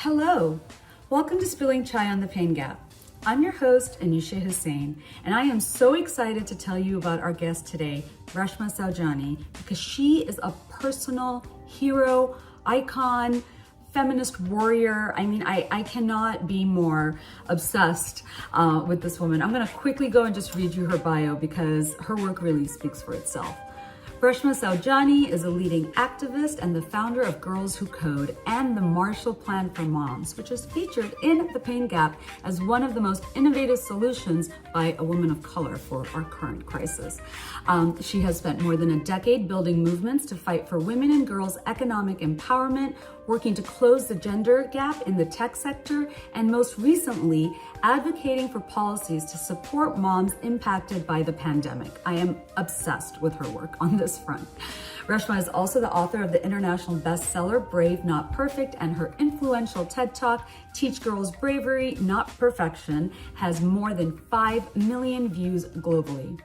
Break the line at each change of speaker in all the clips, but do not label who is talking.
Hello, welcome to Spilling Chai on the Pain Gap. I'm your host, Anushay Hussain, and I am so excited to tell you about our guest today, Reshma Saujani, because she is a personal hero, icon, feminist warrior. I mean, I cannot be more obsessed with this woman. I'm gonna quickly go and just read you her bio because her work really speaks for itself. Reshma Saujani is a leading activist and the founder of Girls Who Code and the Marshall Plan for Moms, which is featured in The Pain Gap as one of the most innovative solutions by a woman of color for our current crisis. She has spent more than a decade building movements to fight for women and girls' economic empowerment, working to close the gender gap in the tech sector, and most recently, advocating for policies to support moms impacted by the pandemic. I am obsessed with her work on this front. Reshma is also the author of the international bestseller, Brave Not Perfect, and her influential TED Talk, Teach Girls Bravery, Not Perfection, has more than 5 million views globally.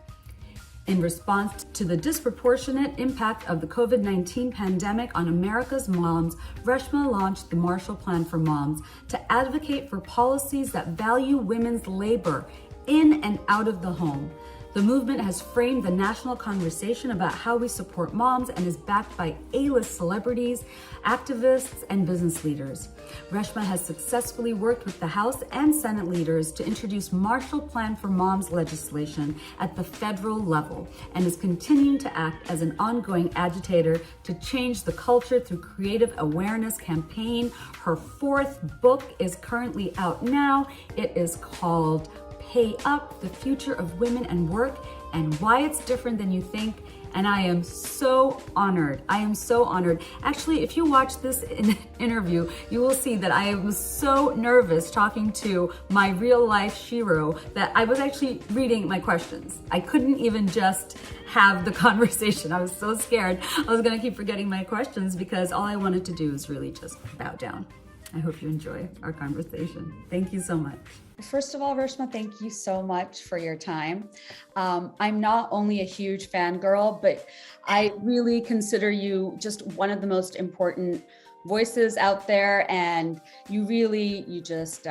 In response to the disproportionate impact of the COVID-19 pandemic on America's moms, Reshma launched the Marshall Plan for Moms to advocate for policies that value women's labor in and out of the home. The movement has framed the national conversation about how we support moms and is backed by A-list celebrities, activists, and business leaders. Reshma has successfully worked with the House and Senate leaders to introduce Marshall Plan for Moms legislation at the federal level and is continuing to act as an ongoing agitator to change the culture through creative awareness campaign. Her 4th book is currently out now. It is called Pay Up, the Future of Women and Work and Why It's Different Than You Think. And I am so honored. I am so honored. Actually, if you watch this interview, you will see that I was so nervous talking to my real life Shiro that I was actually reading my questions. I couldn't even just have the conversation. I was so scared I was gonna keep forgetting my questions because all I wanted to do is really just bow down. I hope you enjoy our conversation. Thank you so much.
First of all, Reshma, thank you so much for your time. I'm not only a huge fangirl, but I really consider you just one of the most important voices out there. And you just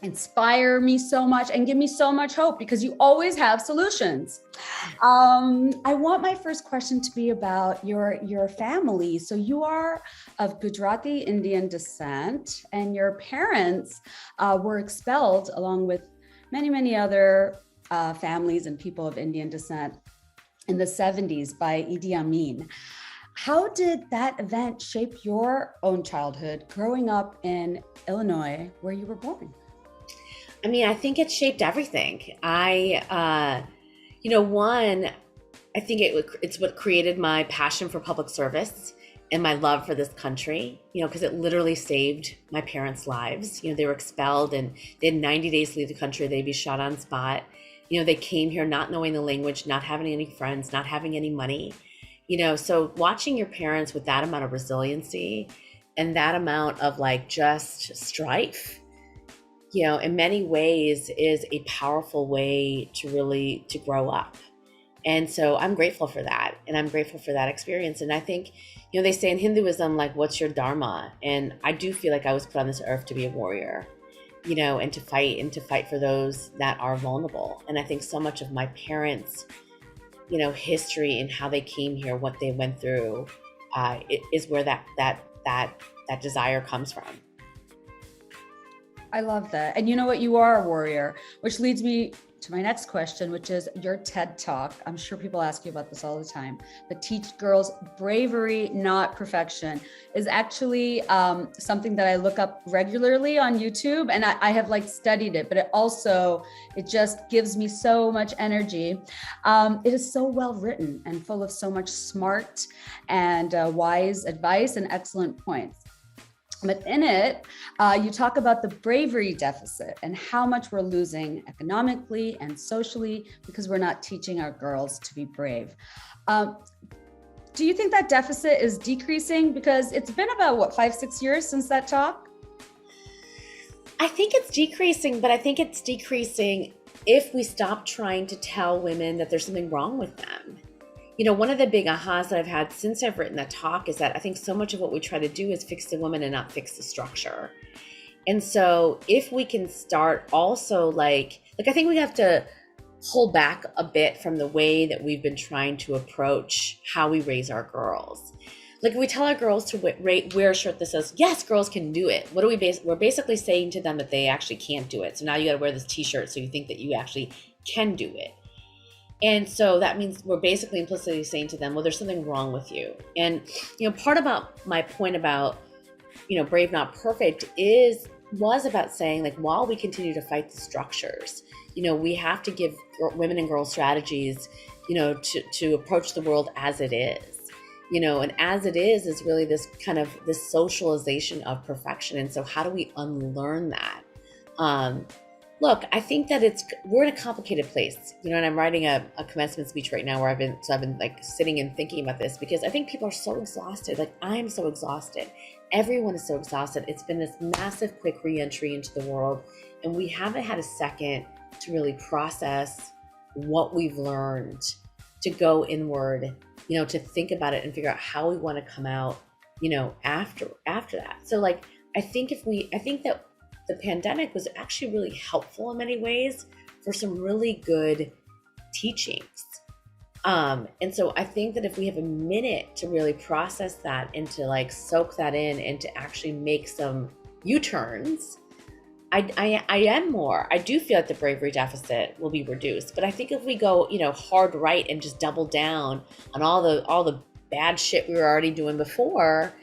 inspire me so much and give me so much hope because you always have solutions. I want my first question to be about your family. So you are of Gujarati Indian descent and your parents were expelled along with many other families and people of Indian descent in the 70s by E10. How did that event shape your own childhood growing up in Illinois where you were born?
I mean, I think it shaped everything. I think it's what created my passion for public service and my love for this country, because it literally saved my parents' lives. They were expelled and they had 90 days to leave the country. They'd be shot on spot. They came here not knowing the language, not having any friends, not having any money. So watching your parents with that amount of resiliency and that amount of just strife, in many ways is a powerful way to grow up. And so I'm grateful for that. And I'm grateful for that experience. And I think, they say in Hinduism, what's your dharma? And I do feel like I was put on this earth to be a warrior, and to fight for those that are vulnerable. And I think so much of my parents, history and how they came here, what they went through, is where that desire comes from.
I love that. And you know what? You are a warrior, which leads me to my next question, which is your TED Talk. I'm sure people ask you about this all the time, but Teach Girls Bravery, Not Perfection is actually something that I look up regularly on YouTube. And I have studied it, but it just gives me so much energy. It is so well written and full of so much smart and wise advice and excellent points. But in it, you talk about the bravery deficit and how much we're losing economically and socially because we're not teaching our girls to be brave. Do you think that deficit is decreasing? Because it's been about 5-6 years since that talk?
I think it's decreasing, but I think it's decreasing if we stop trying to tell women that there's something wrong with them. one of the big ahas that I've had since I've written that talk is that I think so much of what we try to do is fix the woman and not fix the structure. And so if we can start also like I think we have to pull back a bit from the way that we've been trying to approach how we raise our girls. Like we tell our girls to wear a shirt that says, yes, girls can do it. What do we're basically saying to them that they actually can't do it. So now you got to wear this t-shirt so you think that you actually can do it. And so that means we're basically implicitly saying to them, well, there's something wrong with you. And, part about my point about, brave, not perfect was about saying like, while we continue to fight the structures, we have to give women and girls strategies, to approach the world as it is. And as it is really this kind of this socialization of perfection. And so how do we unlearn that? Look, I think that we're in a complicated place, and I'm writing a commencement speech right now where I've been like sitting and thinking about this because I think people are so exhausted. Like I'm so exhausted. Everyone is so exhausted. It's been this massive quick re-entry into the world. And we haven't had a second to really process what we've learned, to go inward, to think about it and figure out how we want to come out, after that. So like, I think that the pandemic was actually really helpful in many ways for some really good teachings. And so I think that if we have a minute to really process that and to like soak that in and to actually make some U-turns, I do feel like the bravery deficit will be reduced. But I think if we go, hard right and just double down on all the bad shit we were already doing before,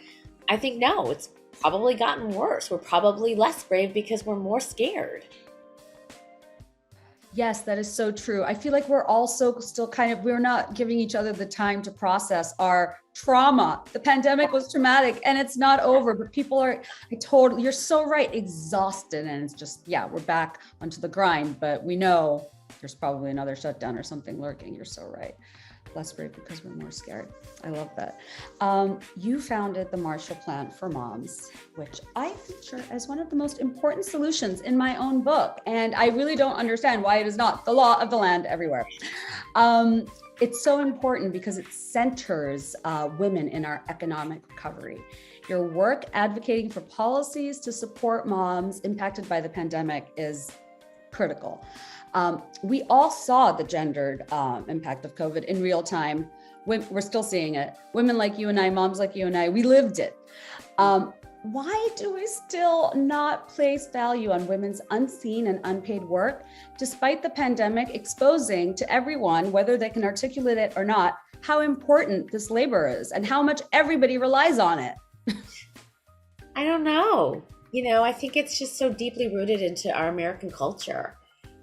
I think no, it's probably gotten worse. We're probably less brave because we're more scared.
Yes, that is so true. I feel like we're also still we're not giving each other the time to process our trauma. The pandemic was traumatic and it's not over, but people are, you're so right, exhausted. And it's just, we're back onto the grind, but we know there's probably another shutdown or something lurking. You're so right. Less brave because we're more scared. I love that. You founded the Marshall Plan for Moms, which I feature as one of the most important solutions in my own book. And I really don't understand why it is not the law of the land everywhere. It's so important because it centers women in our economic recovery. Your work advocating for policies to support moms impacted by the pandemic is critical. We all saw the gendered impact of COVID in real time. We're still seeing it. Women like you and I, moms like you and I, we lived it. Why do we still not place value on women's unseen and unpaid work, despite the pandemic exposing to everyone, whether they can articulate it or not, how important this labor is and how much everybody relies on it?
I don't know. I think it's just so deeply rooted into our American culture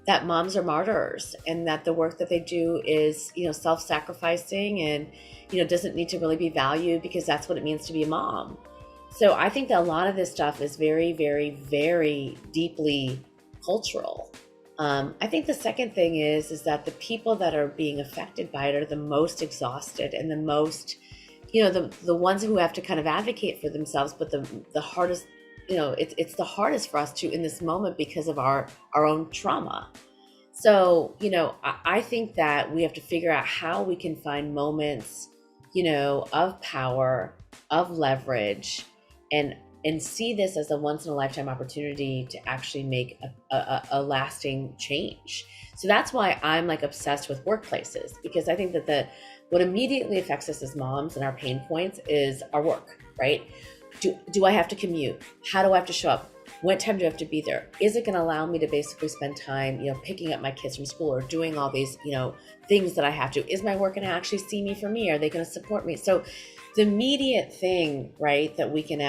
that moms are martyrs and that the work that they do is, self-sacrificing and, doesn't need to really be valued because that's what it means to be a mom. So I think that a lot of this stuff is very, very, very deeply cultural. I think the second thing is that the people that are being affected by it are the most exhausted and the most, the ones who have to kind of advocate for themselves, but the hardest, it's the hardest for us to in this moment because of our own trauma. So, I think that we have to figure out how we can find moments, of power, of leverage, and see this as a once in a lifetime opportunity to actually make a lasting change. So that's why I'm like obsessed with workplaces, because I think that what immediately affects us as moms and our pain points is our work, right? Do I have to commute? How do I have to show up? What time do I have to be there? Is it going to allow me to basically spend time, picking up my kids from school or doing all these, things that I have to? Is my work going to actually see me for me? Are they going to support me? So the immediate thing, right, that we can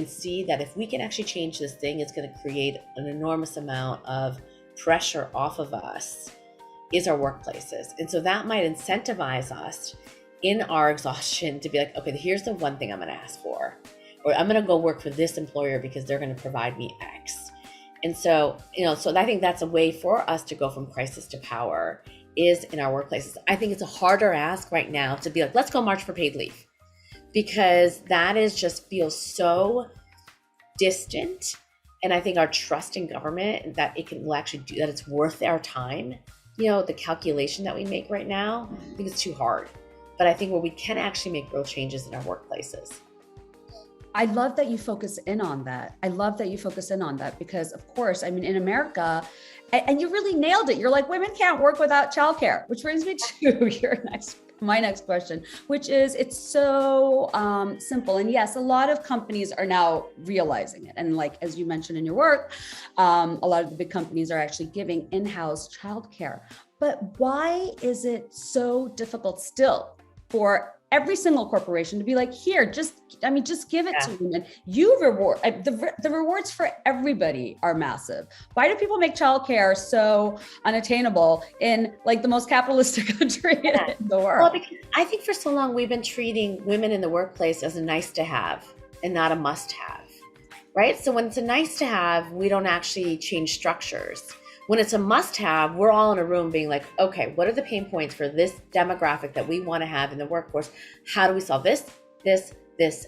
see that if we can actually change this thing, it's going to create an enormous amount of pressure off of us is our workplaces. And so that might incentivize us in our exhaustion to be like, okay, here's the one thing I'm going to ask for, or I'm going to go work for this employer because they're going to provide me X. And so, so I think that's a way for us to go from crisis to power is in our workplaces. I think it's a harder ask right now to be like, let's go march for paid leave, because that feels so distant. And I think our trust in government that will actually do that, it's worth our time the calculation that we make right now, I think it's too hard. But I think where we can actually make real changes in our workplaces.
I love that you focus in on that. Because of course, I mean, in America, and you really nailed it. You're like, women can't work without childcare, which brings me to my next question, which is, it's so simple. And yes, a lot of companies are now realizing it. And like, as you mentioned in your work, a lot of the big companies are actually giving in-house childcare. But why is it so difficult still for every single corporation to be like, here, just give it to women. You reward, the rewards for everybody are massive. Why do people make childcare so unattainable in like the most capitalistic country in the world?
Well, because I think for so long we've been treating women in the workplace as a nice to have and not a must have, right? So when it's a nice to have, we don't actually change structures. When it's a must-have, we're all in a room being like, okay, what are the pain points for this demographic that we want to have in the workforce? How do we solve this,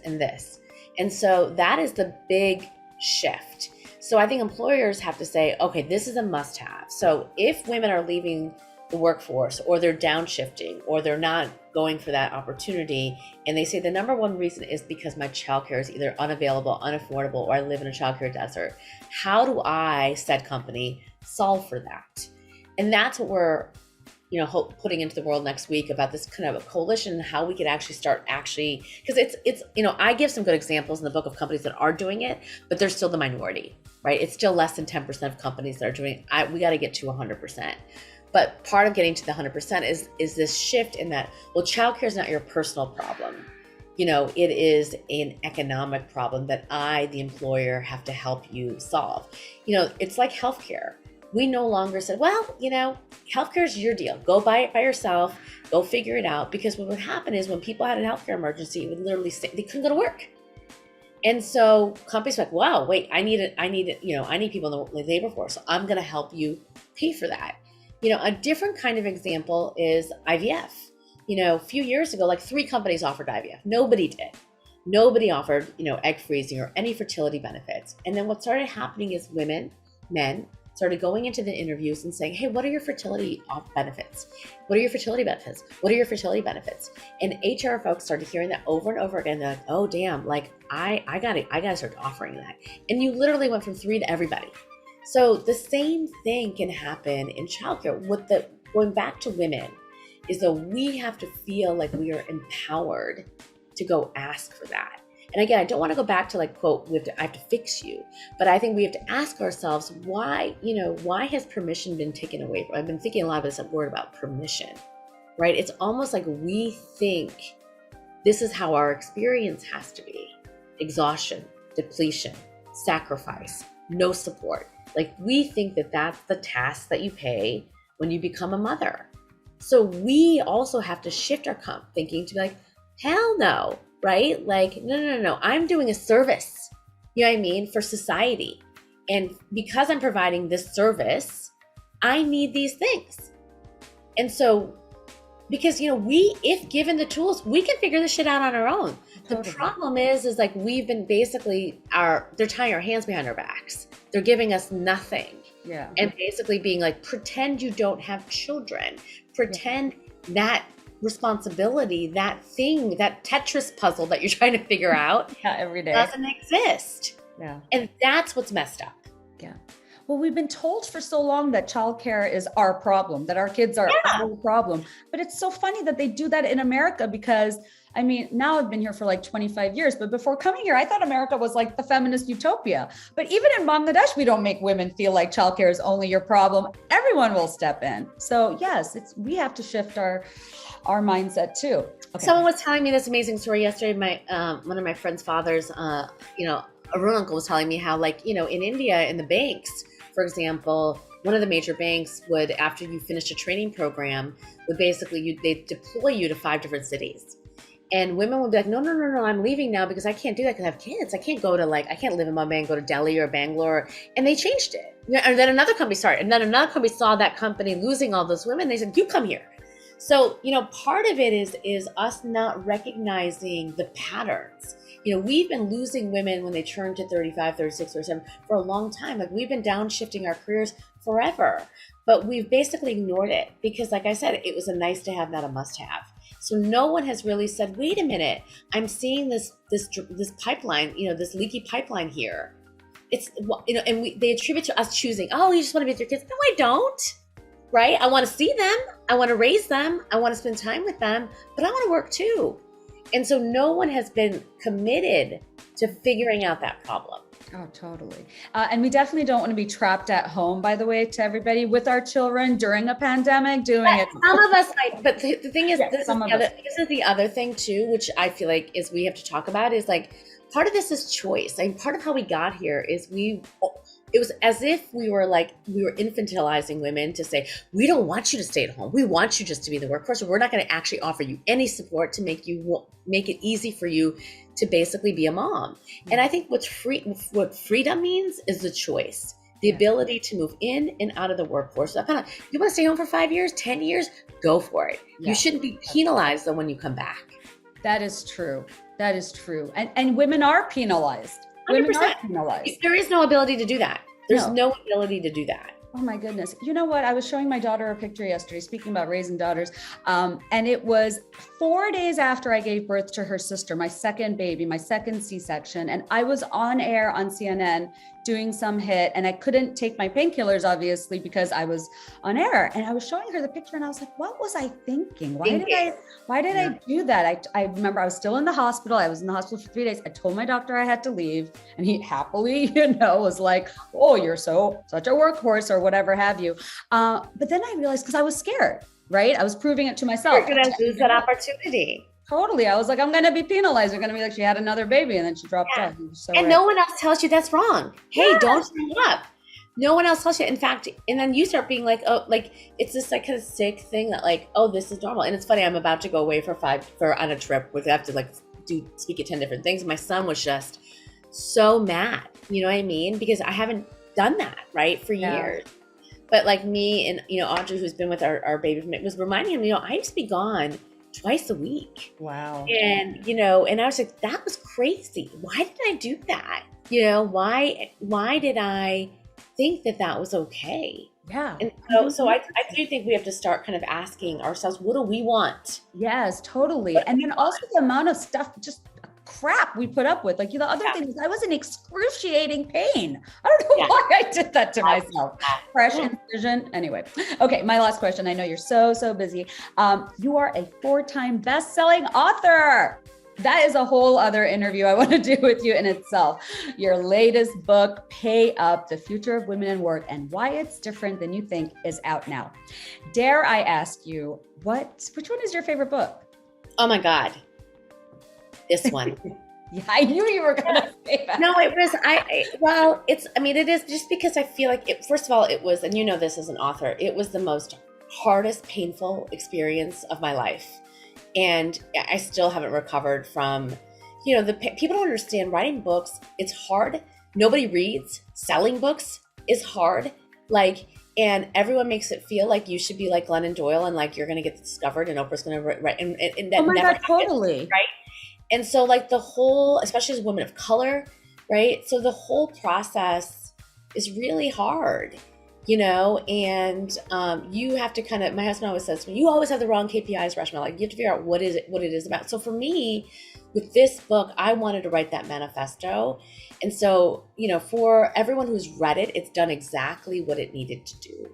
and this? And so that is the big shift. So I think employers have to say, okay, this is a must-have. So if women are leaving the workforce, or they're downshifting, or they're not going for that opportunity, and they say the number one reason is because my childcare is either unavailable, unaffordable, or I live in a childcare desert. How do I, said company, solve for that? And that's what we're putting into the world next week, about this kind of a coalition, how we could actually start because it's I give some good examples in the book of companies that are doing it, but they're still the minority, right? It's still less than 10% of companies that are doing it. We got to get to 100%. But part of getting to the 100% is this shift in that, well, childcare is not your personal problem. It is an economic problem that I, the employer, have to help you solve. It's like healthcare. We no longer said, well, healthcare is your deal. Go buy it by yourself. Go figure it out. Because what would happen is when people had a healthcare emergency, it would literally say they couldn't go to work. And so companies were like, wow, wait, I need people in the labor force. So I'm going to help you pay for that. A different kind of example is IVF. A few years ago, like 3 companies offered IVF. Nobody did. Nobody offered, egg freezing or any fertility benefits. And then what started happening is men started going into the interviews and saying, hey, what are your fertility benefits? What are your fertility benefits? What are your fertility benefits? And HR folks started hearing that over and over again. They're like, oh, damn, like I gotta start offering that. And you literally went from 3 to everybody. So the same thing can happen in childcare. Going back to women is that we have to feel like we are empowered to go ask for that. And again, I don't want to go back to like, quote, I have to fix you. But I think we have to ask ourselves, why has permission been taken away? I've been thinking a lot of this word about permission, right? It's almost like we think this is how our experience has to be. Exhaustion, depletion, sacrifice, no support. Like we think that that's the task that you pay when you become a mother. So we also have to shift our thinking to be like, hell no, right? Like, no. I'm doing a service, you know what I mean, for society. And because I'm providing this service, I need these things. And so, because, if given the tools, we can figure this shit out on our own. The problem is like we've been basically they're tying our hands behind our backs. They're giving us nothing.
Yeah.
And basically being like, pretend you don't have children. Pretend that responsibility, that thing, that Tetris puzzle that you're trying to figure out
every day
doesn't exist.
Yeah.
And that's what's messed up.
Yeah. Well, we've been told for so long that childcare is our problem, that our kids are our problem. But it's so funny that they do that in America because, now I've been here for like 25 years, but before coming here, I thought America was like the feminist utopia. But even in Bangladesh, we don't make women feel like childcare is only your problem. Everyone will step in. So yes, we have to shift our mindset too. Okay.
Someone was telling me this amazing story yesterday. One of my friend's fathers, Arun uncle was telling me how, like, in India, in the banks, for example, one of the major banks would, after you finished a training program, would basically, they'd deploy you to 5 different cities. And women would be like, no, I'm leaving now because I can't do that because I have kids. I can't live in Mumbai and go to Delhi or Bangalore. And they changed it. And then another company started. And then another company saw that company losing all those women. They said, you come here. So, part of it is us not recognizing the patterns. We've been losing women when they turn to 35, 36, 37 for a long time. Like we've been downshifting our careers forever. but we've basically ignored it because, like I said, it was a nice to have, not a must have. So no one has really said, wait a minute, I'm seeing this pipeline, this leaky pipeline here. It's, and they attribute to us choosing, oh, you just want to be with your kids. No, I don't, right? I want to see them. I want to raise them. I want to spend time with them, but I want to work too. And so no one has been committed to figuring out that problem.
Oh, totally. And we definitely don't want to be trapped at home, by the way, to everybody with our children during a pandemic doing it.
Some of us might, but the thing is,
Yeah,
this is the other thing too, which I feel like is we have to talk about is like, part of this is choice. I mean, part of how we got here is it was as if we were infantilizing women to say, we don't want you to stay at home. We want you just to be in the workforce. We're not going to actually offer you any support to make it easy for you to basically be a mom. And I think what freedom means is the choice, the ability to move in and out of the workforce. You want to stay home for 5 years, 10 years, go for it. Yeah. You shouldn't be penalized though when you come back.
That is true. That is true. And women are penalized.
100%.
Women are penalized.
There is no ability to do that. There's no ability to do that.
Oh my goodness. You know what? I was showing my daughter a picture yesterday, speaking about raising daughters. And it was 4 days after I gave birth to her sister, my second baby, my second C-section. And I was on air on CNN doing some hit, and I couldn't take my painkillers, obviously, because I was on air. And I was showing her the picture and I was like, what was I thinking? Why did I do that? I remember I was still in the hospital. I was in the hospital for 3 days. I told my doctor I had to leave, and he happily, was like, oh, you're such a workhorse or whatever have you. But then I realized, because I was scared, right? I was proving it to myself.
You're going to lose that opportunity.
Totally. I was like, I'm going to be penalized. We're going to be like, she had another baby and then she dropped out.
No one else tells you that's wrong. Hey, don't sign up. No one else tells you. In fact, and then you start being like, oh, like it's this like kind of sick thing that like, oh, this is normal. And it's funny. I'm about to go away on a trip where I have to like speak at 10 different things. My son was just so mad. You know what I mean? Because I haven't done that for years. But like me and Audrey, who's been with our baby, was reminding him, I used to be gone twice a week.
Wow.
And, and I was like, that was crazy. Why did I do that? Why did I think that was okay?
Yeah.
And so I do think we have to start kind of asking ourselves, what do we want?
Yes, totally. And then also the amount of stuff, just crap we put up with. Like, the other thing is I was in excruciating pain. I don't know why I did that to myself. Fresh incision. Anyway. Okay. My last question. I know you're so busy. You are a 4-time best-selling author. That is a whole other interview I want to do with you in itself. Your latest book, Pay Up, The Future of Women in Work and Why It's Different Than You Think, is out now. Dare I ask you, which one is your favorite book?
Oh my God. This one.
Yeah, I knew you were going to say that.
No, it was, it is just because I feel like first of all, it was, and this as an author, it was the most hardest, painful experience of my life. And I still haven't recovered from, people don't understand writing books. It's hard. Nobody reads. Selling books is hard. And everyone makes it feel like you should be like Glennon Doyle and like you're going to get discovered and Oprah's going to write. And that
oh my
never
God, totally.
Right. And so like the whole, especially as women of color, right? So the whole process is really hard, and you have to kind of, my husband always says, you always have the wrong KPIs, Reshma. Like you have to figure out what it is about. So for me, with this book, I wanted to write that manifesto. And so, for everyone who's read it, it's done exactly what it needed to do.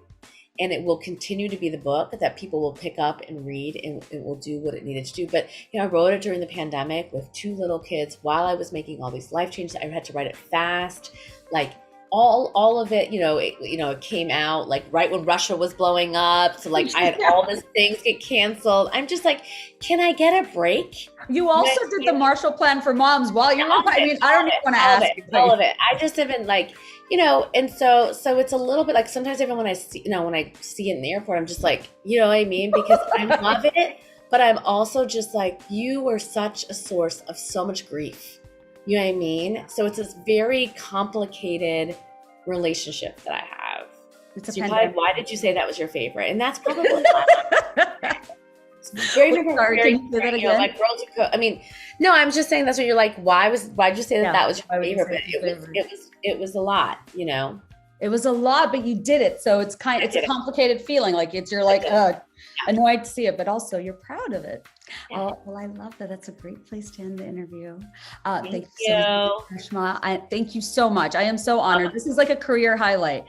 And it will continue to be the book that people will pick up and read, and it will do what it needed to do. But, I wrote it during the pandemic with 2 little kids while I was making all these life changes. I had to write it fast, like all of it, it came out like right when Russia was blowing up. So like I had all these things get canceled. I'm just like, can I get a break?
You also did the Marshall Plan for moms while you were, I don't even want to ask you.
All of it. I just have been like, and so it's a little bit like sometimes even when I see, when I see it in the airport, I'm just like, you know what I mean? Because I love it, but I'm also just like, you were such a source of so much grief. You know what I mean? So it's this very complicated relationship that I have. Why did you say that was your favorite? And that's probably not. It's very different.
Can you say that again?
Like Girls Who Cook. No, I'm just saying that's what you're like. Why'd you say that was your favorite? But it was a lot,
It was a lot, but you did it. So it's a complicated feeling. Like you're like, annoyed to see it, but also you're proud of it.
Yeah.
Well, I love that. That's a great place to end the interview.
Thank you.
So much, Reshma. Thank you so much. I am so honored. This is like a career highlight.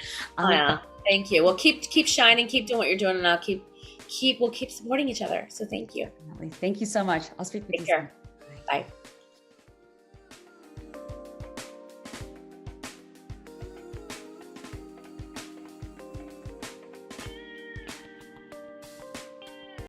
Thank you. Well, keep shining, keep doing what you're doing, and I'll we'll keep supporting each other. So thank you.
Thank you so much. I'll speak with you soon.
Bye.